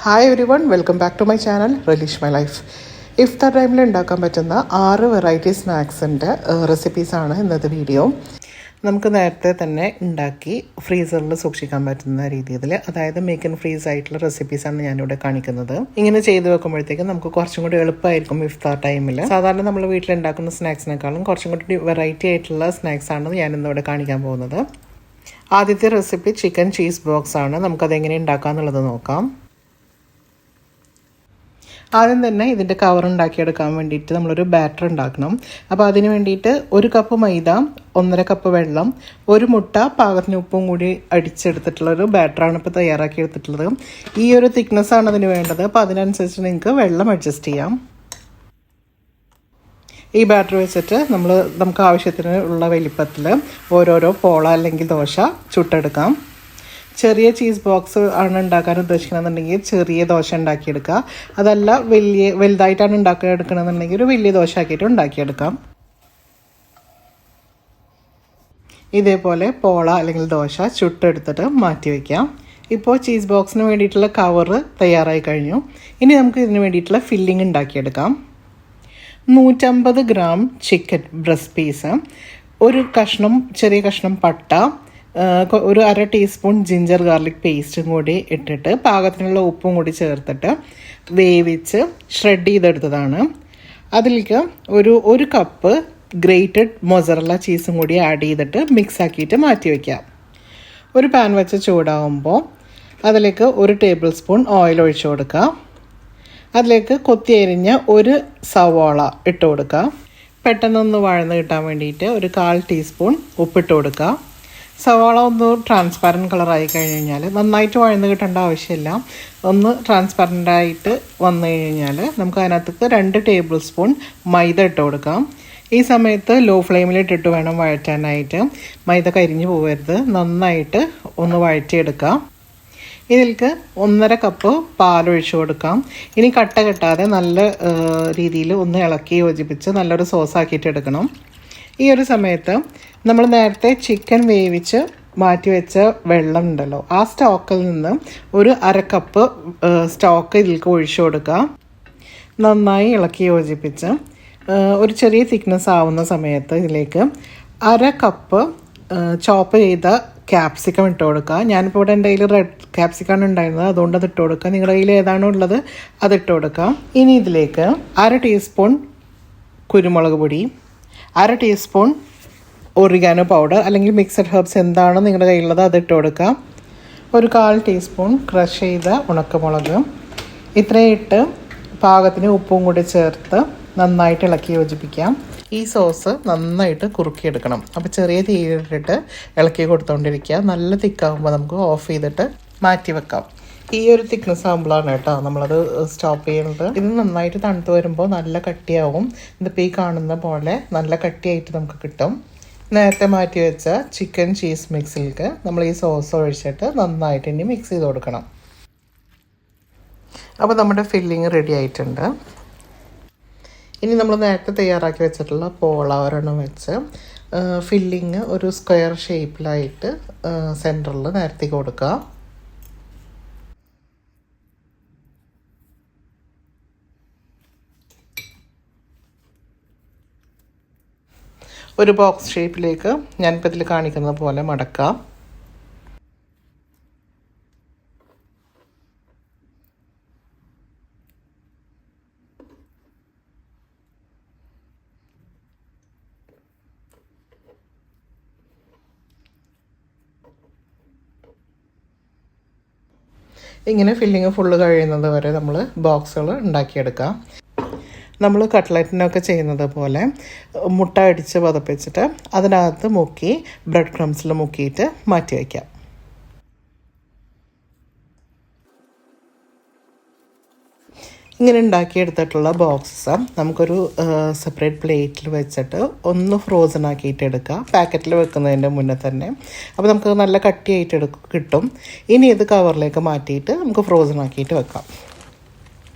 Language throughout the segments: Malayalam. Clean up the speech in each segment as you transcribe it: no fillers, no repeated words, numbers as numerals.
Hi everyone, welcome back to my channel relish my life. ഇഫ്താർ ടൈമിൽ ഉണ്ടാക്കാൻ പറ്റുന്ന 6 വെറൈറ്റി സ്നാക്സിൻ്റെ റെസിപ്പീസാണ് ഇന്നത്തെ വീഡിയോ. നമുക്ക് നേരത്തെ തന്നെ ഉണ്ടാക്കി ഫ്രീസറിൽ സൂക്ഷിക്കാൻ പറ്റുന്ന രീതിയിൽ, അതായത് മേക്ക് ആൻഡ് ഫ്രീസ് ആയിട്ടുള്ള റെസിപ്പീസാണ് ഞാനിവിടെ കാണിക്കുന്നത്. ഇങ്ങനെ ചെയ്ത് വെക്കുമ്പോഴത്തേക്കും നമുക്ക് കുറച്ചും കൂടി എളുപ്പമായിരിക്കും ഇഫ്താർ ടൈമിൽ. സാധാരണ നമ്മൾ വീട്ടിലുണ്ടാക്കുന്ന സ്നാക്സിനേക്കാളും കുറച്ചും കൂടി വെറൈറ്റി ആയിട്ടുള്ള സ്നാക്സാണ് ഞാനിന്നിവിടെ കാണിക്കാൻ പോകുന്നത്. ആദ്യത്തെ റെസിപ്പി ചിക്കൻ ചീസ് ബോക്സ് ആണ്. നമുക്കതെങ്ങനെ ഉണ്ടാക്കാമെന്നുള്ളത് നോക്കാം. ആദ്യം തന്നെ ഇതിൻ്റെ കവർ ഉണ്ടാക്കിയെടുക്കാൻ വേണ്ടിയിട്ട് നമ്മളൊരു ബാറ്റർ ഉണ്ടാക്കണം. അപ്പോൾ അതിന് വേണ്ടിയിട്ട് 1 കപ്പ് മൈദ, 1.5 കപ്പ് വെള്ളം, 1 മുട്ട, പാകത്തിന് ഉപ്പും കൂടി അടിച്ചെടുത്തിട്ടുള്ളൊരു ബാറ്ററാണ് ഇപ്പോൾ തയ്യാറാക്കി എടുത്തിട്ടുള്ളത്. ഈ ഒരു തിക്നെസ്സാണ് അതിന് വേണ്ടത്. അപ്പോൾ അതിനനുസരിച്ച് നിങ്ങൾക്ക് വെള്ളം അഡ്ജസ്റ്റ് ചെയ്യാം. ഈ ബാറ്റർ വെച്ചിട്ട് നമുക്ക് ആവശ്യത്തിന് ഉള്ള വലിപ്പത്തിൽ ഓരോരോ പോള അല്ലെങ്കിൽ ദോശ ചുട്ടെടുക്കാം. ചെറിയ ചീസ് ബോക്സ് ആണ് ഉണ്ടാക്കാൻ ഉദ്ദേശിക്കണമെന്നുണ്ടെങ്കിൽ ചെറിയ ദോശ ഉണ്ടാക്കിയെടുക്കുക. അതല്ല വലുതായിട്ടാണ് ഉണ്ടാക്കിയെടുക്കണമെന്നുണ്ടെങ്കിൽ ഒരു വലിയ ദോശ ആക്കിയിട്ട് ഉണ്ടാക്കിയെടുക്കാം. ഇതേപോലെ പോള അല്ലെങ്കിൽ ദോശ ചുട്ടെടുത്തിട്ട് മാറ്റി വയ്ക്കാം. ഇപ്പോൾ ചീസ് ബോക്സിന് വേണ്ടിയിട്ടുള്ള കവറ് തയ്യാറായി കഴിഞ്ഞു. ഇനി നമുക്ക് ഇതിന് വേണ്ടിയിട്ടുള്ള ഫില്ലിംഗ് ഉണ്ടാക്കിയെടുക്കാം. 150 ഗ്രാം ചിക്കൻ ബ്രസ്റ്റ് പീസ്, ചെറിയ കഷ്ണം പട്ട, ഒരു 1/2 ടീസ്പൂൺ ജിഞ്ചർ ഗാർലിക് പേസ്റ്റും കൂടി ഇട്ടിട്ട് പാകത്തിനുള്ള ഉപ്പും കൂടി ചേർത്തിട്ട് വേവിച്ച് ഷ്രെഡ് ചെയ്തെടുത്തതാണ്. അതിലേക്ക് ഒരു കപ്പ് ഗ്രേറ്റഡ് മൊസറല്ല ചീസും കൂടി ആഡ് ചെയ്തിട്ട് മിക്സ് ആക്കിയിട്ട് മാറ്റി വയ്ക്കാം. ഒരു പാൻ വെച്ച് ചൂടാകുമ്പോൾ അതിലേക്ക് 1 ടേബിൾ സ്പൂൺ ഓയിൽ ഒഴിച്ചു കൊടുക്കുക. അതിലേക്ക് കൊത്തി അരിഞ്ഞ 1 സവാള ഇട്ട് കൊടുക്കുക. പെട്ടെന്നൊന്ന് വഴന്ന് കിട്ടാൻ വേണ്ടിയിട്ട് ഒരു 1/4 ടീസ്പൂൺ ഉപ്പിട്ട് കൊടുക്കുക. സവാള ഒന്ന് ട്രാൻസ്പാരൻറ്റ് കളറായി കഴിഞ്ഞാൽ, നന്നായിട്ട് വഴന്ന് കിട്ടേണ്ട ആവശ്യമില്ല, ഒന്ന് ട്രാൻസ്പാരൻ്റായിട്ട് വന്നു കഴിഞ്ഞാൽ നമുക്ക് അതിനകത്തേക്ക് 2 ടേബിൾ സ്പൂൺ മൈദ ഇട്ട് കൊടുക്കാം. ഈ സമയത്ത് ലോ ഫ്ലെയിമിലിട്ടിട്ട് വേണം വഴറ്റാനായിട്ട്. മൈദ കരിഞ്ഞു പോകരുത്. നന്നായിട്ട് ഒന്ന് വഴറ്റിയെടുക്കാം. ഇതിലേക്ക് 1.5 കപ്പ് പാലൊഴിച്ച് കൊടുക്കാം. ഇനി കട്ട കെട്ടാതെ നല്ല രീതിയിൽ ഒന്ന് ഇളക്കി യോജിപ്പിച്ച് നല്ലൊരു സോസാക്കിയിട്ട് എടുക്കണം. ഈ ഒരു സമയത്ത് നമ്മൾ നേരത്തെ ചിക്കൻ വേവിച്ച് മാറ്റി വെച്ച വെള്ളം ഉണ്ടല്ലോ, ആ സ്റ്റോക്കിൽ നിന്ന് ഒരു 1/2 കപ്പ് സ്റ്റോക്ക് ഇതിലേക്ക് ഒഴിച്ചു കൊടുക്കുക. നന്നായി ഇളക്കി യോജിപ്പിച്ച് ഒരു ചെറിയ തിക്നെസ് ആവുന്ന സമയത്ത് ഇതിലേക്ക് 1/2 കപ്പ് ചോപ്പ് ചെയ്ത ക്യാപ്സിക്കം ഇട്ട് കൊടുക്കുക. ഞാനിപ്പോൾ ഇവിടെ എൻ്റെ കയ്യിൽ റെഡ് ക്യാപ്സിക്കാണ് ഉണ്ടായിരുന്നത്, അതുകൊണ്ട് അത് ഇട്ട് കൊടുക്കുക. നിങ്ങളുടെ കയ്യിൽ ഏതാണോ ഉള്ളത് അതിട്ട് കൊടുക്കുക. ഇനി ഇതിലേക്ക് 1/2 ടീസ്പൂൺ കുരുമുളക് പൊടി, 1/2 ടീസ്പൂൺ ഒറിഗാനോ പൗഡർ അല്ലെങ്കിൽ മിക്സഡ് ഹെർബ്സ് എന്താണോ നിങ്ങളുടെ കയ്യിലുള്ളത് അതിട്ട് കൊടുക്കുക. ഒരു 1/4 ടീസ്പൂൺ ക്രഷ് ചെയ്ത ഉണക്കമുളക്. ഇത്രയും ഇട്ട് പാകത്തിന് ഉപ്പും കൂടി ചേർത്ത് നന്നായിട്ട് ഇളക്കി യോജിപ്പിക്കാം. ഈ സോസ് നന്നായിട്ട് കുറുക്കിയെടുക്കണം. അപ്പോൾ ചെറിയ തീയിലിട്ടിട്ട് ഇളക്കി കൊടുത്തുകൊണ്ടിരിക്കുക. നല്ല തിക്കാകുമ്പോൾ നമുക്ക് ഓഫ് ചെയ്തിട്ട് മാറ്റി വെക്കാം. ഈ ഒരു തിക്നെസ് ആകുമ്പോഴാണ് കേട്ടോ നമ്മളത് സ്റ്റോപ്പ് ചെയ്യുന്നത്. ഇത് നന്നായിട്ട് തണുത്ത് വരുമ്പോൾ നല്ല കട്ടിയാവും. ഇതിപ്പോൾ ഈ കാണുന്ന പോലെ നല്ല കട്ടിയായിട്ട് നമുക്ക് കിട്ടും. നേരത്തെ മാറ്റി വെച്ച ചിക്കൻ ചീസ് മിക്സിലേക്ക് നമ്മൾ ഈ സോസ് ഒഴിച്ചിട്ട് നന്നായിട്ട് ഇനി മിക്സ് ചെയ്ത് കൊടുക്കണം. അപ്പോൾ നമ്മുടെ ഫില്ലിങ് റെഡി ആയിട്ടുണ്ട്. ഇനി നമ്മൾ നേരത്തെ തയ്യാറാക്കി വെച്ചിട്ടുള്ള പോള ഒരെണ്ണം വെച്ച് ഫില്ലിങ് ഒരു സ്ക്വയർ ഷേപ്പിലായിട്ട് സെൻറ്ററിൽ നിരത്തി കൊടുക്കുക. ഒരു ബോക്സ് ഷേപ്പിലേക്ക് ഞാനിപ്പോൾ ഇതിൽ കാണിക്കുന്നത് പോലെ മടക്കാം. ഇങ്ങനെ ഫില്ലിങ് ഫുള്ള് കഴിയുന്നത് വരെ നമ്മൾ ബോക്സുകൾ ഉണ്ടാക്കിയെടുക്കാം. നമ്മൾ കട്ട്ലറ്റിനൊക്കെ ചെയ്യുന്നത് പോലെ മുട്ട അടിച്ച് പതപ്പിച്ചിട്ട് അതിനകത്ത് മുക്കി ബ്രെഡ് ക്രംസിൽ മുക്കിയിട്ട് മാറ്റി വയ്ക്കാം. ഇങ്ങനെ ഉണ്ടാക്കിയെടുത്തിട്ടുള്ള ബോക്സസ് നമുക്കൊരു സെപ്പറേറ്റ് പ്ലേറ്റിൽ വെച്ചിട്ട് ഒന്ന് ഫ്രോസൺ ആക്കിയിട്ട് എടുക്കുക, പാക്കറ്റിൽ വെക്കുന്നതിൻ്റെ മുന്നേ തന്നെ. അപ്പോൾ നമുക്ക് നല്ല കട്ടിയായിട്ട് കിട്ടും. ഇനി ഇത് കവറിലേക്ക് മാറ്റിയിട്ട് നമുക്ക് ഫ്രോസൺ ആക്കിയിട്ട് വെക്കാം.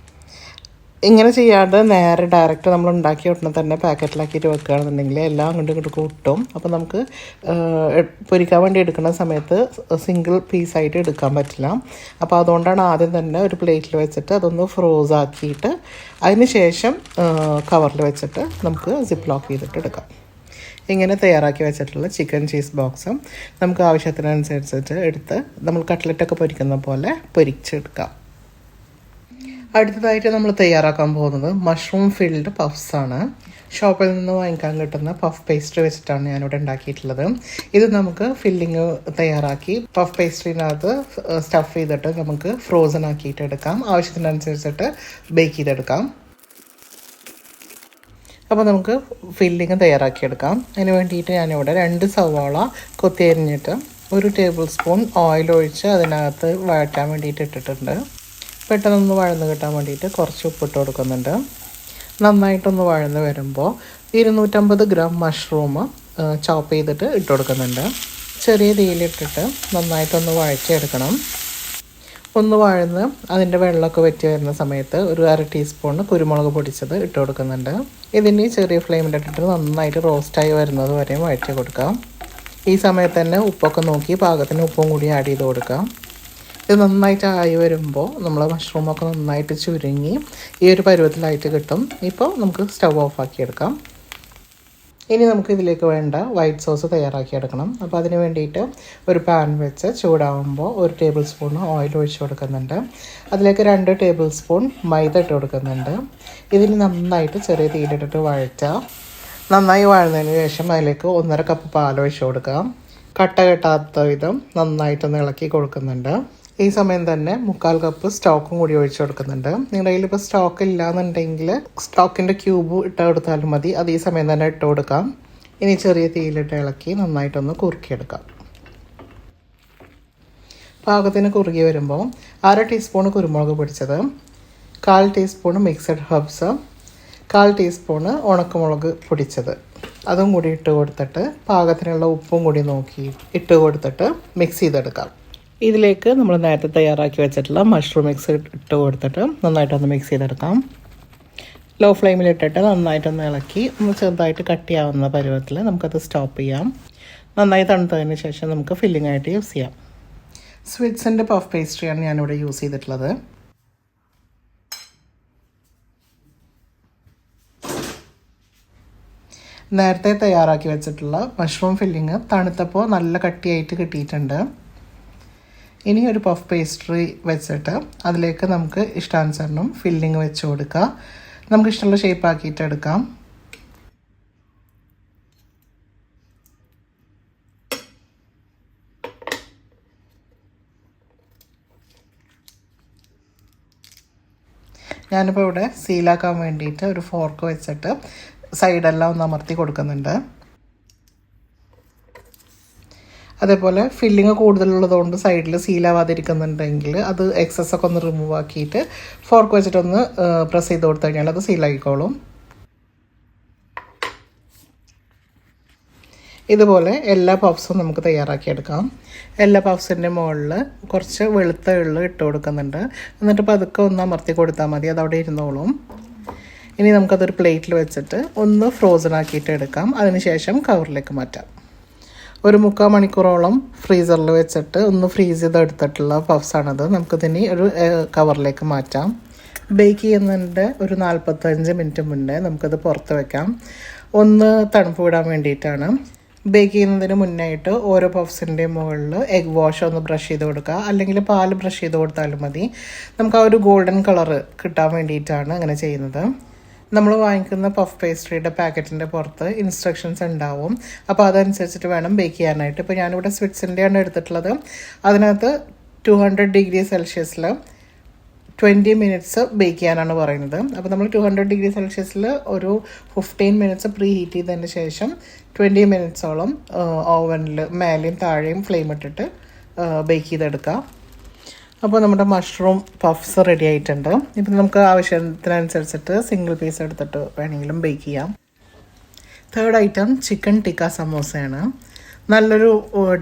ഇങ്ങനെ ചെയ്യാതെ നേരെ ഡയറക്റ്റ് നമ്മൾ ഉണ്ടാക്കിയ ഉടനെ തന്നെ പാക്കറ്റിലാക്കിയിട്ട് വെക്കുകയാണെന്നുണ്ടെങ്കിൽ എല്ലാം അങ്ങോട്ടും ഇങ്ങോട്ട് കൂട്ടും. അപ്പോൾ നമുക്ക് പൊരിക്കാൻ വേണ്ടി എടുക്കുന്ന സമയത്ത് സിംഗിൾ പീസായിട്ട് എടുക്കാൻ പറ്റില്ല. അപ്പോൾ അതുകൊണ്ടാണ് ആദ്യം തന്നെ ഒരു പ്ലേറ്റിൽ വെച്ചിട്ട് അതൊന്ന് ഫ്രോസ് ആക്കിയിട്ട് അതിന് ശേഷം കവറിൽ വെച്ചിട്ട് നമുക്ക് സിപ്പ് ലോക്ക് ചെയ്തിട്ട് എടുക്കാം. ഇങ്ങനെ തയ്യാറാക്കി വെച്ചിട്ടുള്ള ചിക്കൻ ചീസ് ബോക്സും നമുക്ക് ആവശ്യത്തിനനുസരിച്ചിട്ട് എടുത്ത് നമ്മൾ കട്ട്ലറ്റൊക്കെ പൊരിക്കുന്ന പോലെ പൊരിച്ചെടുക്കാം. അടുത്തതായിട്ട് നമ്മൾ തയ്യാറാക്കാൻ പോകുന്നത് മഷ്റൂം ഫിൽഡ് പഫ്സാണ്. ഷോപ്പിൽ നിന്ന് വാങ്ങിക്കാൻ കിട്ടുന്ന പഫ് പേസ്ട്രി വെച്ചിട്ടാണ് ഞാനിവിടെ ഉണ്ടാക്കിയിട്ടുള്ളത്. ഇത് നമുക്ക് ഫില്ലിങ് തയ്യാറാക്കി പഫ് പേസ്ട്രീനകത്ത് സ്റ്റഫ് ചെയ്തിട്ട് നമുക്ക് ഫ്രോസൺ ആക്കിയിട്ട് എടുക്കാം. ആവശ്യത്തിനനുസരിച്ചിട്ട് ബേക്ക് ചെയ്തെടുക്കാം. അപ്പോൾ നമുക്ക് ഫില്ലിങ് തയ്യാറാക്കിയെടുക്കാം. അതിന് വേണ്ടിയിട്ട് ഞാനിവിടെ 2 സവാള കൊത്തി അരിഞ്ഞിട്ട് 1 ടേബിൾ സ്പൂൺ ഓയിൽ ഒഴിച്ച് അതിനകത്ത് വഴറ്റാൻ വേണ്ടിയിട്ട് ഇട്ടിട്ടുണ്ട്. പെട്ടെന്നൊന്ന് വഴന്ന് കിട്ടാൻ വേണ്ടിയിട്ട് കുറച്ച് ഉപ്പിട്ട് കൊടുക്കുന്നുണ്ട്. നന്നായിട്ടൊന്ന് വഴന്ന് വരുമ്പോൾ 250 ഗ്രാം മഷ്റൂം ചോപ്പ് ചെയ്തിട്ട് ഇട്ട് കൊടുക്കുന്നുണ്ട്. ചെറിയ തീയിലിട്ടിട്ട് നന്നായിട്ടൊന്ന് വഴച്ചെടുക്കണം. ഒന്ന് വഴന്ന് അതിൻ്റെ വെള്ളമൊക്കെ വറ്റി വരുന്ന സമയത്ത് ഒരു 1/2 ടീസ്പൂൺ കുരുമുളക് പൊടിച്ചത് ഇട്ട് കൊടുക്കുന്നുണ്ട്. ഇതിന് ചെറിയ ഫ്ലെയിമിലിട്ടിട്ട് നന്നായിട്ട് റോസ്റ്റായി വരുന്നത് വരെയും വഴറ്റി കൊടുക്കാം. ഈ സമയത്ത് തന്നെ ഉപ്പൊക്കെ നോക്കി പാകത്തിന് ഉപ്പും കൂടി ആഡ് ചെയ്ത് കൊടുക്കാം. ഇത് നന്നായിട്ട് ആയി വരുമ്പോൾ നമ്മൾ മഷ്റൂമൊക്കെ നന്നായിട്ട് ചുരുങ്ങി ഈ ഒരു പരുവത്തിലായിട്ട് കിട്ടും. ഇപ്പോൾ നമുക്ക് സ്റ്റവ് ഓഫ് ആക്കിയെടുക്കാം. ഇനി നമുക്ക് ഇതിലേക്ക് വേണ്ട വൈറ്റ് സോസ് തയ്യാറാക്കിയെടുക്കണം. അപ്പോൾ അതിന് വേണ്ടിയിട്ട് ഒരു പാൻ വെച്ച് ചൂടാകുമ്പോൾ 1 ടേബിൾ സ്പൂൺ ഓയിൽ ഒഴിച്ച് കൊടുക്കുന്നുണ്ട്. അതിലേക്ക് 2 ടേബിൾ സ്പൂൺ മൈദ ഇട്ട് കൊടുക്കുന്നുണ്ട്. ഇതിന് നന്നായിട്ട് ചെറിയ തീയിലിട്ടിട്ട് വഴറ്റുക. നന്നായി വഴന്നതിന് ശേഷം അതിലേക്ക് 1.5 കപ്പ് പാൽ ഒഴിച്ച് കൊടുക്കാം. കട്ട കെട്ടാത്ത വിധം നന്നായിട്ടൊന്ന് ഇളക്കി കൊടുക്കുന്നുണ്ട്. ഈ സമയം തന്നെ 3/4 കപ്പ് സ്റ്റോക്കും കൂടി ഒഴിച്ചു കൊടുക്കുന്നുണ്ട്. നിങ്ങളുടെ കയ്യിൽ ഇപ്പോൾ സ്റ്റോക്ക് ഇല്ലയെന്നുണ്ടെങ്കിൽ സ്റ്റോക്കിൻ്റെ ക്യൂബ് ഇട്ട് കൊടുത്താലും മതി. അത് ഈ സമയം തന്നെ ഇട്ട് കൊടുക്കാം. ഇനി ചെറിയ തീയിലിട്ട് ഇളക്കി നന്നായിട്ടൊന്ന് കുറുക്കിയെടുക്കാം. പാകത്തിന് കുറുകി വരുമ്പോൾ 1/2 ടീസ്പൂൺ കുരുമുളക് പൊടിച്ചത്, 1/4 ടീസ്പൂൺ മിക്സഡ് ഹെർബ്സ്, 1/4 ടീസ്പൂൺ ഉണക്കമുളക് പൊടിച്ചത് അതും കൂടി ഇട്ട് കൊടുത്തിട്ട് പാകത്തിനുള്ള ഉപ്പും കൂടി നോക്കി ഇട്ട് കൊടുത്തിട്ട് മിക്സ് ചെയ്തെടുക്കാം. ഇതിലേക്ക് നമ്മൾ നേരത്തെ തയ്യാറാക്കി വെച്ചിട്ടുള്ള മഷ്റൂം മിക്സ് ഇട്ട് കൊടുത്തിട്ട് നന്നായിട്ടൊന്ന് മിക്സ് ചെയ്തെടുക്കാം. ലോ ഫ്ലെയിമിലിട്ടിട്ട് നന്നായിട്ടൊന്ന് ഇളക്കി ഒന്ന് ചെറുതായിട്ട് കട്ടിയാവുന്ന പരുവത്തിൽ നമുക്കത് സ്റ്റോപ്പ് ചെയ്യാം. നന്നായി തണുത്തതിന് ശേഷം നമുക്ക് ഫില്ലിംഗ് ആയിട്ട് യൂസ് ചെയ്യാം. സ്വീറ്റ്സിൻ്റെ പഫ് പേസ്ട്രിയാണ് ഞാനിവിടെ യൂസ് ചെയ്തിട്ടുള്ളത്. നേരത്തെ തയ്യാറാക്കി വെച്ചിട്ടുള്ള മഷ്റൂം ഫില്ലിങ് തണുത്തപ്പോൾ നല്ല കട്ടിയായിട്ട് കിട്ടിയിട്ടുണ്ട്. ഇനി ഒരു പഫ് പേസ്ട്രി വെച്ചിട്ട് അതിലേക്ക് നമുക്ക് ഇഷ്ടാനുസരണം ഫില്ലിങ് വെച്ച് കൊടുക്കുക. നമുക്ക് ഇഷ്ടമുള്ള ഷേപ്പ് ആക്കിയിട്ട് എടുക്കാം. ഞാനിപ്പോൾ ഇവിടെ സീലാക്കാൻ വേണ്ടിയിട്ട് ഒരു ഫോർക്ക് വെച്ചിട്ട് സൈഡെല്ലാം ഒന്ന് അമർത്തി കൊടുക്കുന്നുണ്ട്. അതേപോലെ ഫില്ലിങ് കൂടുതലുള്ളതുകൊണ്ട് സൈഡിൽ സീലാവാതിരിക്കുന്നുണ്ടെങ്കിൽ അത് എക്സസൊക്കെ ഒന്ന് റിമൂവ് ആക്കിയിട്ട് ഫോർക്ക് വെച്ചിട്ടൊന്ന് പ്രസ് ചെയ്ത് കൊടുത്തു കഴിഞ്ഞാൽ അത് സീലായിക്കോളും. ഇതുപോലെ എല്ലാ പഫ്സും നമുക്ക് തയ്യാറാക്കിയെടുക്കാം. എല്ലാ പഫ്സിൻ്റെ മുകളിൽ കുറച്ച് വെളുത്ത എള്ള് ഇട്ട് കൊടുക്കുന്നുണ്ട്. എന്നിട്ട് പതുക്കെ ഒന്ന് അമർത്തി കൊടുത്താൽ മതി, അതവിടെ ഇരുന്നോളും. ഇനി നമുക്കതൊരു പ്ലേറ്റിൽ വെച്ചിട്ട് ഒന്ന് ഫ്രോസൺ ആക്കിയിട്ട് എടുക്കാം. അതിനുശേഷം കവറിലേക്ക് മാറ്റാം. ഒരു 3/4 മണിക്കൂറോളം ഫ്രീസറിൽ വെച്ചിട്ട് ഒന്ന് ഫ്രീസ് ചെയ്തെടുത്തിട്ടുള്ള പഫ്സാണത്. നമുക്കിതിന് ഒരു കവറിലേക്ക് മാറ്റാം. ബേക്ക് ചെയ്യുന്നതിൻ്റെ ഒരു 45 മിനിറ്റ് മുന്നേ നമുക്കത് പുറത്ത് വെക്കാം. ഒന്ന് തണുപ്പ് വിടാൻ വേണ്ടിയിട്ടാണ്. ബേക്ക് ചെയ്യുന്നതിന് മുന്നായിട്ട് ഓരോ പഫ്സിൻ്റെയും മുകളിൽ എഗ് വാഷ് ഒന്ന് ബ്രഷ് ചെയ്ത് കൊടുക്കുക, അല്ലെങ്കിൽ പാൽ ബ്രഷ് ചെയ്ത് കൊടുത്താലും മതി. നമുക്ക് ആ ഒരു ഗോൾഡൻ കളറ് കിട്ടാൻ വേണ്ടിയിട്ടാണ് അങ്ങനെ ചെയ്യുന്നത്. നമ്മൾ വാങ്ങിക്കുന്ന പഫ് പേസ്ട്രിയുടെ പാക്കറ്റിൻ്റെ പുറത്ത് ഇൻസ്ട്രക്ഷൻസ് ഉണ്ടാവും. അപ്പോൾ അതനുസരിച്ചിട്ട് വേണം ബേക്ക് ചെയ്യാനായിട്ട്. ഇപ്പോൾ ഞാനിവിടെ സ്വിറ്റ്സിൻ്റെയാണ് എടുത്തിട്ടുള്ളത്. അതിനകത്ത് 200 ഡിഗ്രി സെൽഷ്യസിൽ 20 മിനിറ്റ്സ് ബേക്ക് ചെയ്യാനാണ് പറയുന്നത്. അപ്പോൾ നമ്മൾ 200 ഡിഗ്രി സെൽഷ്യസിൽ ഒരു 15 മിനിറ്റ്സ് പ്രീ ഹീറ്റ് ചെയ്തതിന് ശേഷം 20 മിനിറ്റ്സോളം ഓവനിൽ മേലെയും താഴെയും ഫ്ലെയിം ഇട്ടിട്ട് ബേക്ക് ചെയ്തെടുക്കാം. അപ്പോൾ നമ്മുടെ മഷ്റൂം പഫ്സ് റെഡി ആയിട്ടുണ്ട്. ഇപ്പം നമുക്ക് ആവശ്യത്തിനനുസരിച്ചിട്ട് സിംഗിൾ പീസ് എടുത്തിട്ട് വേണമെങ്കിലും ബേക്ക് ചെയ്യാം. തേർഡ് ഐറ്റം ചിക്കൻ ടിക്ക സമൂസയാണ്. നല്ലൊരു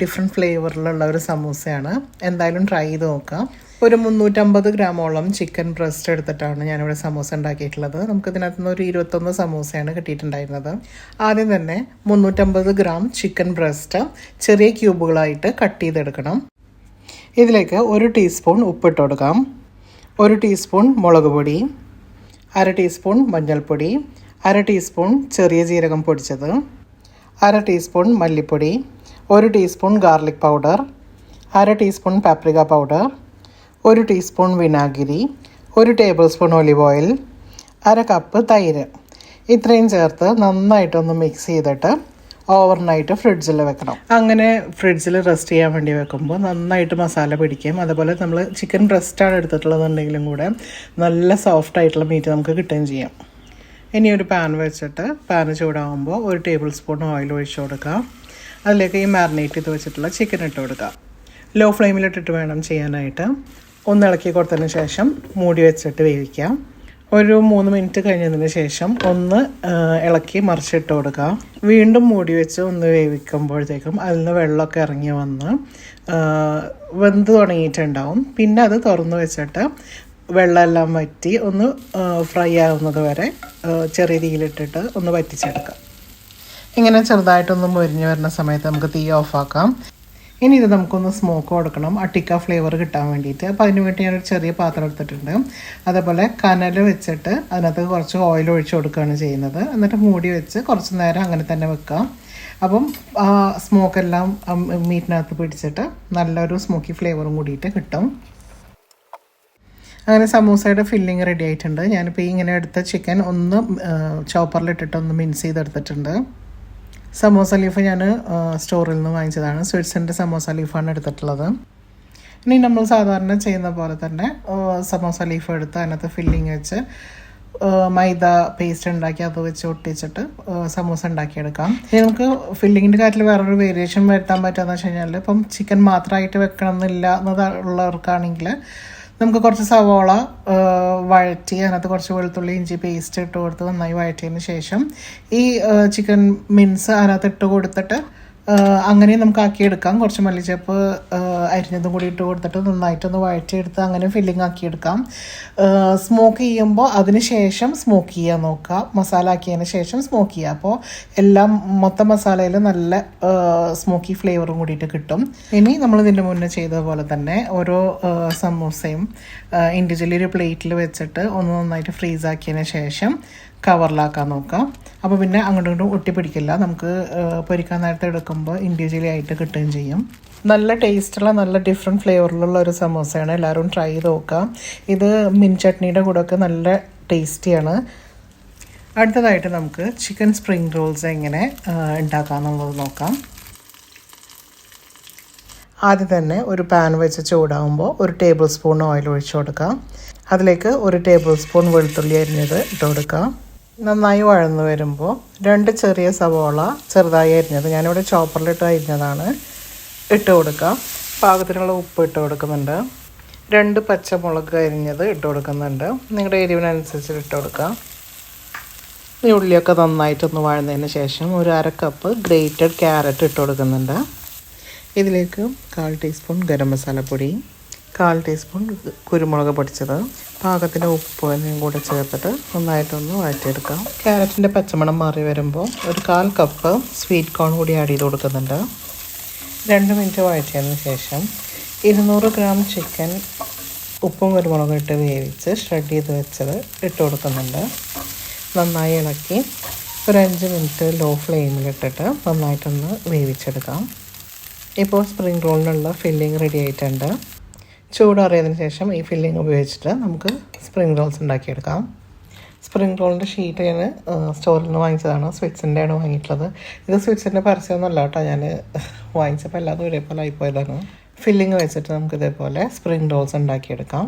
ഡിഫറെൻറ്റ് ഫ്ലേവറിലുള്ള ഒരു സമൂസയാണ്. എന്തായാലും ട്രൈ ചെയ്ത് നോക്കാം. ഒരു 350 ഗ്രാമോളം ചിക്കൻ ബ്രസ്റ്റ് എടുത്തിട്ടാണ് ഞാനിവിടെ സമൂസ ഉണ്ടാക്കിയിട്ടുള്ളത്. നമുക്കിതിനകത്ത് നിന്ന് ഒരു 21 സമൂസയാണ് കിട്ടിയിട്ടുണ്ടായിരുന്നത്. ആദ്യം തന്നെ 350 ഗ്രാം ചിക്കൻ ബ്രസ്റ്റ് ചെറിയ ക്യൂബുകളായിട്ട് കട്ട് ചെയ്തെടുക്കണം. ഇതിലേക്ക് 1 ടീസ്പൂൺ ഉപ്പിട്ട് കൊടുക്കാം, 1 ടീസ്പൂൺ മുളക് പൊടി, 1/2 ടീസ്പൂൺ മഞ്ഞൾപ്പൊടി, 1/2 ടീസ്പൂൺ ചെറിയ ജീരകം പൊടിച്ചത്, 1/2 ടീസ്പൂൺ മല്ലിപ്പൊടി, 1 teaspoon garlic powder, 1/2 teaspoon paprika powder, 1 teaspoon വിനാഗിരി, 1 tablespoon olive oil, 1/2 cup തൈര്. ഇത്രയും ചേർത്ത് നന്നായിട്ടൊന്ന് മിക്സ് ചെയ്തിട്ട് ഓവർനൈറ്റ് ഫ്രിഡ്ജിൽ വെക്കണം. അങ്ങനെ ഫ്രിഡ്ജിൽ റെസ്റ്റ് ചെയ്യാൻ വേണ്ടി വെക്കുമ്പോൾ നന്നായിട്ട് മസാല പിടിക്കും. അതുപോലെ നമ്മൾ ചിക്കൻ ബ്രസ്റ്റാണ് എടുത്തിട്ടുള്ളതെന്നുണ്ടെങ്കിലും കൂടെ നല്ല സോഫ്റ്റ് ആയിട്ടുള്ള മീറ്റ് നമുക്ക് കിട്ടുകയും ചെയ്യാം. ഇനി ഒരു പാൻ വെച്ചിട്ട് പാൻ ചൂടാകുമ്പോൾ 1 ടേബിൾ സ്പൂൺ ഓയിൽ ഒഴിച്ച് കൊടുക്കുക. അതിലേക്ക് ഈ മാരിനേറ്റ് ചെയ്ത് വെച്ചിട്ടുള്ള ചിക്കൻ ഇട്ട് കൊടുക്കുക. ലോ ഫ്ലെയിമിലിട്ടിട്ട് വേണം ചെയ്യാനായിട്ട്. ഒന്ന് ഇളക്കി കൊടുത്തതിന് ശേഷം മൂടി വെച്ചിട്ട് വേവിക്കാം. ഒരു 3 മിനിറ്റ് കഴിഞ്ഞതിന് ശേഷം ഒന്ന് ഇളക്കി മറിച്ചിട്ട് കൊടുക്കുക. വീണ്ടും മൂടി വെച്ച് ഒന്ന് വേവിക്കുമ്പോഴത്തേക്കും അതിൽ നിന്ന് വെള്ളമൊക്കെ ഇറങ്ങി വന്ന് വെന്ത് തുടങ്ങിയിട്ടുണ്ടാവും. പിന്നെ അത് തുറന്ന് വെച്ചിട്ട് വെള്ളമെല്ലാം വറ്റി ഒന്ന് ഫ്രൈ ആവുന്നത് വരെ ചെറിയ തീയിലിട്ടിട്ട് ഒന്ന് വറ്റിച്ചെടുക്കാം. ഇങ്ങനെ ചെറുതായിട്ടൊന്ന് മൊരിഞ്ഞ് വരുന്ന സമയത്ത് നമുക്ക് തീ ഓഫാക്കാം. ഇനി ഇത് നമുക്കൊന്ന് സ്മോക്ക് കൊടുക്കണം, അട്ടിക്ക ഫ്ലേവർ കിട്ടാൻ വേണ്ടിയിട്ട്. അപ്പോൾ അതിന് വേണ്ടി ഞാനൊരു ചെറിയ പാത്രം എടുത്തിട്ടുണ്ട്. അതേപോലെ കനൽ വെച്ചിട്ട് അതിനകത്ത് കുറച്ച് ഓയിൽ ഒഴിച്ച് കൊടുക്കുകയാണ് ചെയ്യുന്നത്. എന്നിട്ട് മൂടി വെച്ച് കുറച്ച് നേരം അങ്ങനെ തന്നെ വെക്കാം. അപ്പം ആ സ്മോക്കെല്ലാം മീറ്റിനകത്ത് പിടിച്ചിട്ട് നല്ലൊരു സ്മോക്കി ഫ്ലേവറും കൂടിയിട്ട് കിട്ടും. അങ്ങനെ സമൂസയുടെ ഫില്ലിങ് റെഡി ആയിട്ടുണ്ട്. ഞാനിപ്പോൾ ഇങ്ങനെ എടുത്ത ചിക്കൻ ഒന്ന് ചോപ്പറിലിട്ടിട്ട് ഒന്ന് മിൻസ് ചെയ്തെടുത്തിട്ടുണ്ട്. സമോസ ലീഫ് ഞാൻ സ്റ്റോറിൽ നിന്ന് വാങ്ങിച്ചതാണ്. സ്വീറ്റ്സിൻ്റെ സമോസ ലീഫാണ് എടുത്തിട്ടുള്ളത്. ഇനി നമ്മൾ സാധാരണ ചെയ്യുന്ന പോലെ തന്നെ സമോസ ലീഫ് എടുത്ത് അതിനകത്ത് ഫില്ലിങ് വെച്ച് മൈദ പേസ്റ്റ് ഉണ്ടാക്കി അത് വെച്ച് ഒട്ടിച്ചിട്ട് സമൂസ ഉണ്ടാക്കിയെടുക്കാം. ഇനി നമുക്ക് ഫില്ലിങ്ങിൻ്റെ കാര്യത്തിൽ വേറൊരു വേരിയേഷൻ വരുത്താൻ പറ്റുകയെന്ന് വെച്ച് കഴിഞ്ഞാൽ ഇപ്പം ചിക്കൻ മാത്രമായിട്ട് വെക്കണം എന്നില്ല എന്നുള്ളവർക്കാണെങ്കിൽ നമുക്ക് കുറച്ച് സവോള വഴറ്റി അതിനകത്ത് കുറച്ച് വെളുത്തുള്ളി ഇഞ്ചി പേസ്റ്റ് ഇട്ട് കൊടുത്ത് നന്നായി വഴറ്റിയതിന് ശേഷം ഈ ചിക്കൻ മിൻസ് അതിനകത്ത് ഇട്ട് കൊടുത്തിട്ട് അങ്ങനെ നമുക്ക് ആക്കിയെടുക്കാം. കുറച്ച് മല്ലിച്ചപ്പ് അരിഞ്ഞതും കൂടി ഇട്ട് കൊടുത്തിട്ട് നന്നായിട്ടൊന്ന് വഴറ്റിയെടുത്ത് അങ്ങനെ ഫില്ലിങ് ആക്കിയെടുക്കാം. സ്മോക്ക് ചെയ്യുമ്പോൾ അതിന് ശേഷം സ്മോക്ക് ചെയ്യാൻ നോക്കുക. മസാല ആക്കിയതിന് ശേഷം സ്മോക്ക് ചെയ്യുക. അപ്പോൾ എല്ലാം മൊത്തം മസാലയിൽ നല്ല സ്മോക്കി ഫ്ലേവറും കൂടിയിട്ട് കിട്ടും. ഇനി നമ്മൾ ഇതിൻ്റെ മുന്നേ ചെയ്ത പോലെ തന്നെ ഓരോ സമൂസയും ഇൻഡിവിജ്വലി ഒരു പ്ലേറ്റിൽ വെച്ചിട്ട് ഒന്ന് നന്നായിട്ട് ഫ്രീസ് ആക്കിയതിന് ശേഷം കവറിലാക്കാൻ നോക്കാം. അപ്പോൾ പിന്നെ അങ്ങോട്ടും ഇങ്ങോട്ടും ഒട്ടിപ്പിടിക്കില്ല. നമുക്ക് പൊരിക്കാൻ നേരത്തെ എടുക്കുമ്പോൾ ഇൻഡിവിജ്വലി ആയിട്ട് കിട്ടുകയും ചെയ്യും. നല്ല ടേസ്റ്റുള്ള നല്ല ഡിഫറെൻറ്റ് ഫ്ലേവറിലുള്ള ഒരു സമോസയാണ്. എല്ലാവരും ട്രൈ ചെയ്ത് നോക്കാം. ഇത് മിൻ ചട്നിയുടെ കൂടെയൊക്കെ നല്ല ടേസ്റ്റിയാണ്. അടുത്തതായിട്ട് നമുക്ക് ചിക്കൻ സ്പ്രിംഗ് റോൾസ് എങ്ങനെ ഉണ്ടാക്കാമെന്നുള്ളത് നോക്കാം. ആദ്യം തന്നെ ഒരു പാൻ വെച്ച് ചൂടാകുമ്പോൾ 1 ടേബിൾ സ്പൂൺ ഓയിൽ ഒഴിച്ച് കൊടുക്കാം. അതിലേക്ക് 1 ടേബിൾ സ്പൂൺ വെളുത്തുള്ളി അരിഞ്ഞത് ഇട്ട് കൊടുക്കാം. നന്നായി വഴന്ന് വരുമ്പോൾ 2 ചെറിയ സവോള ചെറുതായി അരിഞ്ഞത്, ഞാനിവിടെ ചോപ്പറിലിട്ട് അരിഞ്ഞതാണ്, ഇട്ട് കൊടുക്കാം. പാകത്തിനുള്ള ഉപ്പ് ഇട്ട് കൊടുക്കുന്നുണ്ട്. 2 പച്ചമുളക് അരിഞ്ഞത് ഇട്ട് കൊടുക്കുന്നുണ്ട്. നിങ്ങളുടെ എരിവിനനുസരിച്ച് ഇട്ട് കൊടുക്കാം. ഈ ഉള്ളിയൊക്കെ നന്നായിട്ടൊന്ന് വഴന്നതിന് ശേഷം ഒരു 1/2 കപ്പ് ഗ്രേറ്റഡ് ക്യാരറ്റ് ഇട്ട് കൊടുക്കുന്നുണ്ട്. ഇതിലേക്ക് 1/4 ടീസ്പൂൺ ഗരം മസാലപ്പൊടി, 1/4 ടീസ്പൂൺ കുരുമുളക് പൊടിച്ചത്, പാകത്തിന് ഉപ്പ് എന്നിവയും കൂടെ ചേർത്തിട്ട് നന്നായിട്ടൊന്ന് വഴറ്റിയെടുക്കാം. ക്യാരറ്റിൻ്റെ പച്ചമണം മാറി വരുമ്പോൾ ഒരു 1/4 കപ്പ് സ്വീറ്റ് കോൺ കൂടി ആഡ് ചെയ്ത് കൊടുക്കുന്നുണ്ട്. 2 മിനിറ്റ് വഴറ്റിയതിന് ശേഷം 200 ഗ്രാം ചിക്കൻ ഉപ്പും കുരുമുളകും ഇട്ട് വേവിച്ച് ഷ്രെഡ് ചെയ്ത് വെച്ചത് ഇട്ട് കൊടുക്കുന്നുണ്ട്. നന്നായി ഇളക്കി ഒരു 5 മിനിറ്റ് ലോ ഫ്ലെയിമിലിട്ടിട്ട് നന്നായിട്ടൊന്ന് വേവിച്ചെടുക്കാം. ഇപ്പോൾ സ്പ്രിംഗ് റോളിനുള്ള ഫില്ലിങ് റെഡി ആയിട്ടുണ്ട്. ചൂടാറിയതിന് ശേഷം ഈ ഫില്ലിങ് ഉപയോഗിച്ചിട്ട് നമുക്ക് സ്പ്രിംഗ് റോൾസ് ഉണ്ടാക്കിയെടുക്കാം. സ്പ്രിംഗ് റോളിൻ്റെ ഷീറ്റ് ഞാൻ സ്റ്റോറിൽ നിന്ന് വാങ്ങിച്ചതാണ്. സ്വീറ്റ്സിൻ്റെ ആണ് വാങ്ങിയിട്ടുള്ളത്. ഇത് സ്വീറ്റ്സിൻ്റെ പരസ്യമൊന്നുമല്ല കേട്ടോ. ഞാൻ വാങ്ങിച്ചപ്പോൾ എല്ലാതും ഒരേപോലെ ആയിപ്പോയതാണ്. ഫില്ലിങ് വെച്ചിട്ട് നമുക്ക് ഇതേപോലെ സ്പ്രിംഗ് റോൾസ് ഉണ്ടാക്കിയെടുക്കാം.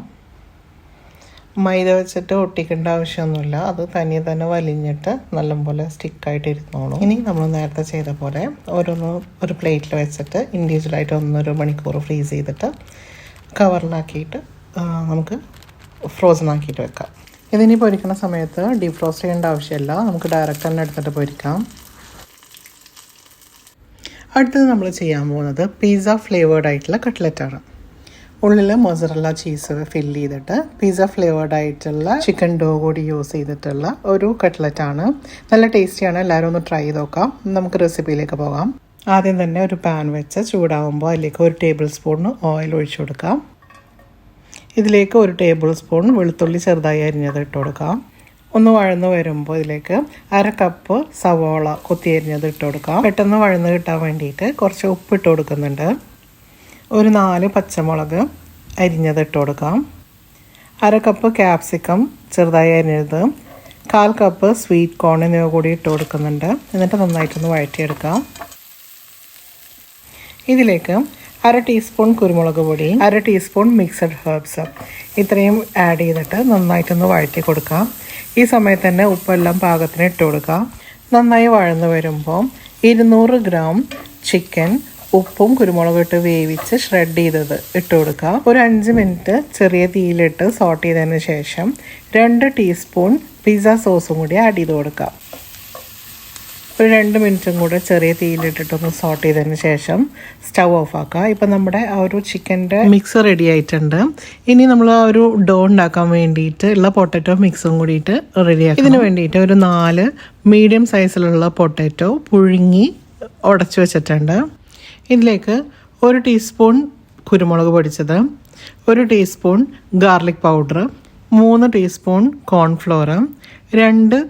മൈദ വെച്ചിട്ട് ഒട്ടിക്കേണ്ട ആവശ്യമൊന്നുമില്ല. അത് തനിയെ തന്നെ വലിഞ്ഞിട്ട് നല്ലപോലെ സ്റ്റിക്കായിട്ട് ഇരുന്നോളും. ഇനി നമ്മൾ നേരത്തെ ചെയ്ത പോലെ ഓരോന്ന് ഒരു പ്ലേറ്റിൽ വെച്ചിട്ട് ഇൻഡിവിജ്വലായിട്ട് 1 മണിക്കൂർ ഫ്രീസ് ചെയ്തിട്ട് കവറിലാക്കിയിട്ട് നമുക്ക് ഫ്രോസൺ ആക്കിയിട്ട് വെക്കാം. ഇതിനി പൊരിക്കുന്ന സമയത്ത് ഡീഫ്രോസ്റ്റ് ചെയ്യേണ്ട ആവശ്യമില്ല. നമുക്ക് ഡയറക്റ്റ് തന്നെ എടുത്തിട്ട് പൊരിക്കാം. അടുത്തത് നമ്മൾ ചെയ്യാൻ പോകുന്നത് പിസ്സ ഫ്ലേവേർഡ് ആയിട്ടുള്ള കട്ട്ലറ്റാണ്. ഉള്ളിൽ മൊസറല്ല ചീസ് ഫില്ല് ചെയ്തിട്ട് പിസ്സ ഫ്ലേവേർഡ് ആയിട്ടുള്ള ചിക്കൻ ഡോ കൂടി യൂസ് ചെയ്തിട്ടുള്ള ഒരു കട്ട്ലറ്റാണ്. നല്ല ടേസ്റ്റിയാണ്. എല്ലാവരും ഒന്ന് ട്രൈ ചെയ്ത് നോക്കാം. നമുക്ക് റെസിപ്പിയിലേക്ക് പോകാം. ആദ്യം തന്നെ ഒരു പാൻ വെച്ച് ചൂടാകുമ്പോൾ അതിലേക്ക് 1 ടേബിൾ സ്പൂൺ ഓയിൽ ഒഴിച്ചു കൊടുക്കാം. ഇതിലേക്ക് 1 ടേബിൾ സ്പൂൺ വെളുത്തുള്ളി ചെറുതായി അരിഞ്ഞത് ഇട്ട് കൊടുക്കാം. ഒന്ന് വഴന്ന് വരുമ്പോൾ ഇതിലേക്ക് 1/2 കപ്പ് സവോള കൊത്തി അരിഞ്ഞത് ഇട്ട് കൊടുക്കാം. പെട്ടെന്ന് വഴന്ന് കിട്ടാൻ വേണ്ടിയിട്ട് കുറച്ച് ഉപ്പ് ഇട്ട് കൊടുക്കുന്നുണ്ട്. ഒരു 4 പച്ചമുളക് അരിഞ്ഞത് ഇട്ട് കൊടുക്കാം. 1/2 കപ്പ് ക്യാപ്സിക്കം ചെറുതായി അരിഞ്ഞത്, 1/4 കപ്പ് സ്വീറ്റ് കോൺ എന്നിവ കൂടി ഇട്ട് കൊടുക്കുന്നുണ്ട്. എന്നിട്ട് നന്നായിട്ടൊന്ന് വഴറ്റിയെടുക്കാം. ഇതിലേക്ക് 1/2 ടീസ്പൂൺ കുരുമുളക് പൊടി, 1/2 ടീസ്പൂൺ മിക്സഡ് ഹെർബ്സ് ഇത്രയും ആഡ് ചെയ്തിട്ട് നന്നായിട്ടൊന്ന് വഴറ്റി കൊടുക്കാം. ഈ സമയത്ത് തന്നെ ഉപ്പെല്ലാം പാകത്തിന് ഇട്ട് കൊടുക്കാം. നന്നായി വഴന്ന് വരുമ്പോൾ 200 ഗ്രാം ചിക്കൻ ഉപ്പും കുരുമുളകും ഇട്ട് വേവിച്ച് ഷ്രെഡ് ചെയ്തത് ഇട്ട് കൊടുക്കുക. ഒരു 5 മിനിറ്റ് ചെറിയ തീയിലിട്ട് സോട്ട് ചെയ്തതിന് ശേഷം 2 ടീസ്പൂൺ പിസ്സ സോസും കൂടി ആഡ് ചെയ്ത് കൊടുക്കുക. ഒരു 2 മിനിറ്റും കൂടെ ചെറിയ തീയിലിട്ടിട്ടൊന്ന് സോട്ട് ചെയ്തതിന് ശേഷം സ്റ്റൗ ഓഫ് ആക്കുക. ഇപ്പം നമ്മുടെ ആ ഒരു ചിക്കൻ്റെ മിക്സ് റെഡി ആയിട്ടുണ്ട്. ഇനി നമ്മൾ ആ ഒരു ഡോ ഉണ്ടാക്കാൻ വേണ്ടിയിട്ട് ഉള്ള പൊട്ടാറ്റോ മിക്സും കൂടിയിട്ട് റെഡിയാക്കാം. ഇതിന് വേണ്ടിയിട്ട് ഒരു 4 മീഡിയം സൈസിലുള്ള പൊട്ടാറ്റോ പുഴുങ്ങി ഉടച്ചു വെച്ചിട്ടുണ്ട്. ഇതിലേക്ക് 1 ടീസ്പൂൺ കുരുമുളക് പൊടിച്ചത്, 1 teaspoon garlic powder, 3 teaspoon cornflour, 2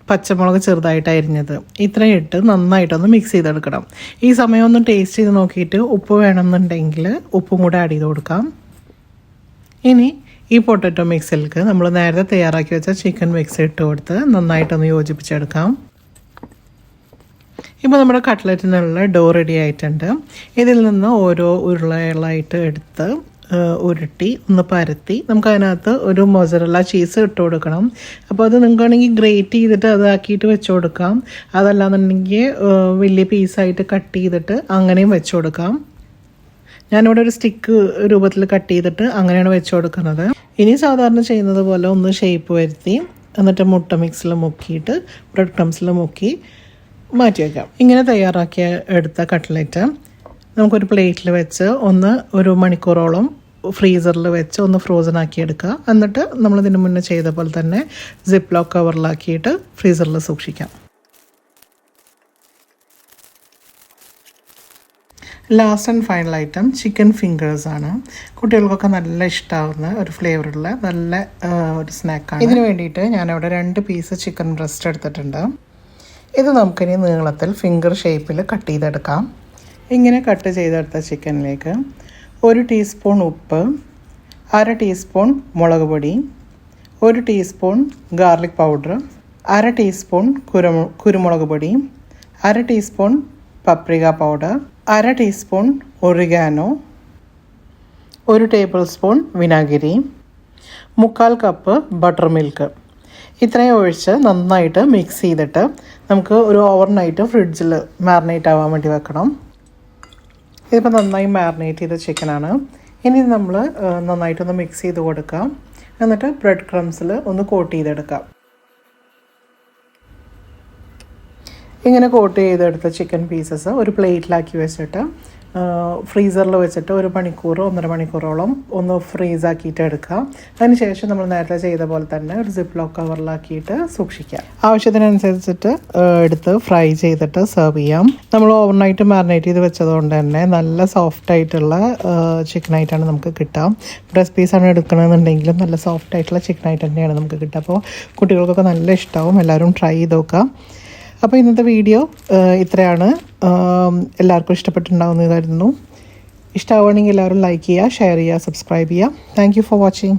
പച്ചമുളക് ചെറുതായിട്ട് അരിഞ്ഞത് ഇത്രയും ഇട്ട് നന്നായിട്ടൊന്ന് മിക്സ് ചെയ്തെടുക്കണം. ഈ സമയം ഒന്ന് ടേസ്റ്റ് ചെയ്ത് നോക്കിയിട്ട് ഉപ്പ് വേണമെന്നുണ്ടെങ്കിൽ ഉപ്പും കൂടെ ആഡ് ചെയ്ത് കൊടുക്കാം. ഇനി ഈ പൊട്ടാറ്റോ മിക്സിലേക്ക് നമ്മൾ നേരത്തെ തയ്യാറാക്കി വെച്ച ചിക്കൻ മിക്സ് ഇട്ട് കൊടുത്ത് നന്നായിട്ടൊന്ന് യോജിപ്പിച്ചെടുക്കാം. ഇപ്പോൾ നമ്മുടെ കട്ട്ലറ്റിനുള്ള ഡോ റെഡി ആയിട്ടുണ്ട്. ഇതിൽ നിന്ന് ഓരോ ഉരുളകളായിട്ട് എടുത്ത് ഉരുട്ടി ഒന്ന് പരത്തി നമുക്കതിനകത്ത് ഒരു മൊസറല്ല ചീസ് ഇട്ട് കൊടുക്കണം. അപ്പോൾ അത് നിങ്ങൾക്കാണെങ്കിൽ ഗ്രേറ്റ് ചെയ്തിട്ട് അതാക്കിയിട്ട് വെച്ച് കൊടുക്കാം. അതല്ലാന്നുണ്ടെങ്കിൽ വലിയ പീസായിട്ട് കട്ട് ചെയ്തിട്ട് അങ്ങനെയും വെച്ച് കൊടുക്കാം. ഞാനിവിടെ ഒരു സ്റ്റിക്ക് രൂപത്തിൽ കട്ട് ചെയ്തിട്ട് അങ്ങനെയാണ് വെച്ച് കൊടുക്കുന്നത്. ഇനി സാധാരണ ചെയ്യുന്നത് പോലെ ഒന്ന് ഷേപ്പ് വരുത്തി എന്നിട്ട് മുട്ട മിക്സിൽ മുക്കിയിട്ട് ബ്രെഡ് ക്രംസിൽ മുക്കി മാറ്റി വയ്ക്കാം. ഇങ്ങനെ തയ്യാറാക്കിയ എടുത്ത കട്ട്ലറ്റ് നമുക്കൊരു പ്ലേറ്റിൽ വെച്ച് ഒരു മണിക്കൂറോളം ഫ്രീസറിൽ വെച്ച് ഒന്ന് ഫ്രോസൺ ആക്കി എടുക്കുക. എന്നിട്ട് നമ്മളിതിന് മുന്നേ ചെയ്ത പോലെ തന്നെ സിപ്പ് ലോക്ക് കവറിലാക്കിയിട്ട് ഫ്രീസറിൽ സൂക്ഷിക്കാം. Last and final item chicken ഫിംഗേഴ്സാണ്. കുട്ടികൾക്കൊക്കെ നല്ല ഇഷ്ടമാവുന്ന ഒരു ഫ്ലേവറുള്ള നല്ല ഒരു സ്നാക്കാണ്. ഇതിന് വേണ്ടിയിട്ട് ഞാനവിടെ 2 പീസ് ചിക്കൻ ബ്രസ്റ്റ് എടുത്തിട്ടുണ്ട്. ഇത് നമുക്കിനി നീളത്തിൽ ഫിംഗർ ഷേപ്പിൽ കട്ട് ചെയ്തെടുക്കാം. ഇങ്ങനെ കട്ട് ചെയ്തെടുത്ത ചിക്കനിലേക്ക് 1 ടീസ്പൂൺ ഉപ്പ്, 1/2 ടീസ്പൂൺ മുളക് പൊടി, 1 ടീസ്പൂൺ ഗാർലിക് പൗഡർ, 1/2 ടീസ്പൂൺ കുരുമുളക് പൊടി, 1/2 teaspoon paprika powder, 1/2 teaspoon oregano, 1 table spoon വിനാഗിരി, 1/4 കപ്പ് ബട്ടർ മിൽക്ക് ഇത്രയും ഒഴിച്ച് നന്നായിട്ട് മിക്സ് ചെയ്തിട്ട് നമുക്ക് ഒരു ഓവർനൈറ്റ് ഫ്രിഡ്ജിൽ മാറിനേറ്റ് ആവാൻ വേണ്ടി വെക്കണം. ഇതിപ്പോൾ നന്നായി മാറിനേറ്റ് ചെയ്ത ചിക്കനാണ്. ഇനി നമ്മൾ നന്നായിട്ടൊന്ന് മിക്സ് ചെയ്ത് കൊടുക്കാം. എന്നിട്ട് ബ്രെഡ് ക്രംസിൽ ഒന്ന് കോട്ട് ചെയ്തെടുക്കാം. ഇങ്ങനെ കോട്ട് ചെയ്തെടുത്ത ചിക്കൻ പീസസ് ഒരു പ്ലേറ്റിലാക്കി വെച്ചിട്ട് ഫ്രീസറിൽ വെച്ചിട്ട് 1 മണിക്കൂറോ 1.5 മണിക്കൂറോളം ഒന്ന് ഫ്രീസാക്കിയിട്ട് എടുക്കുക. അതിനുശേഷം നമ്മൾ നേരത്തെ ചെയ്ത പോലെ തന്നെ ഒരു സിപ്പ് ലോക്ക് കവറിലാക്കിയിട്ട് സൂക്ഷിക്കാം. ആവശ്യത്തിനനുസരിച്ചിട്ട് എടുത്ത് ഫ്രൈ ചെയ്തിട്ട് സെർവ് ചെയ്യാം. നമ്മൾ ഓവർനൈറ്റ് മാറിനേറ്റ് ചെയ്ത് വെച്ചതുകൊണ്ട് തന്നെ നല്ല സോഫ്റ്റ് ആയിട്ടുള്ള ചിക്കനായിട്ടാണ് നമുക്ക് കിട്ടുക. ബ്രസ്റ്റ് പീസാണ് എടുക്കണമെന്നുണ്ടെങ്കിലും നല്ല സോഫ്റ്റ് ആയിട്ടുള്ള ചിക്കനായിട്ട് തന്നെയാണ് നമുക്ക് കിട്ടുക. അപ്പോൾ കുട്ടികൾക്കൊക്കെ നല്ല ഇഷ്ടമാവും. എല്ലാവരും ട്രൈ ചെയ്ത് നോക്കാം. അപ്പോൾ ഇന്നത്തെ വീഡിയോ ഇത്രയാണ്. എല്ലാവർക്കും ഇഷ്ടപ്പെട്ടിട്ടുണ്ടാവുമെന്ന് കരുതുന്നു. ഇഷ്ടമാവുകയാണെങ്കിൽ എല്ലാവരും ലൈക്ക് ചെയ്യുക, ഷെയർ ചെയ്യുക, സബ്സ്ക്രൈബ് ചെയ്യുക. Thank you for watching.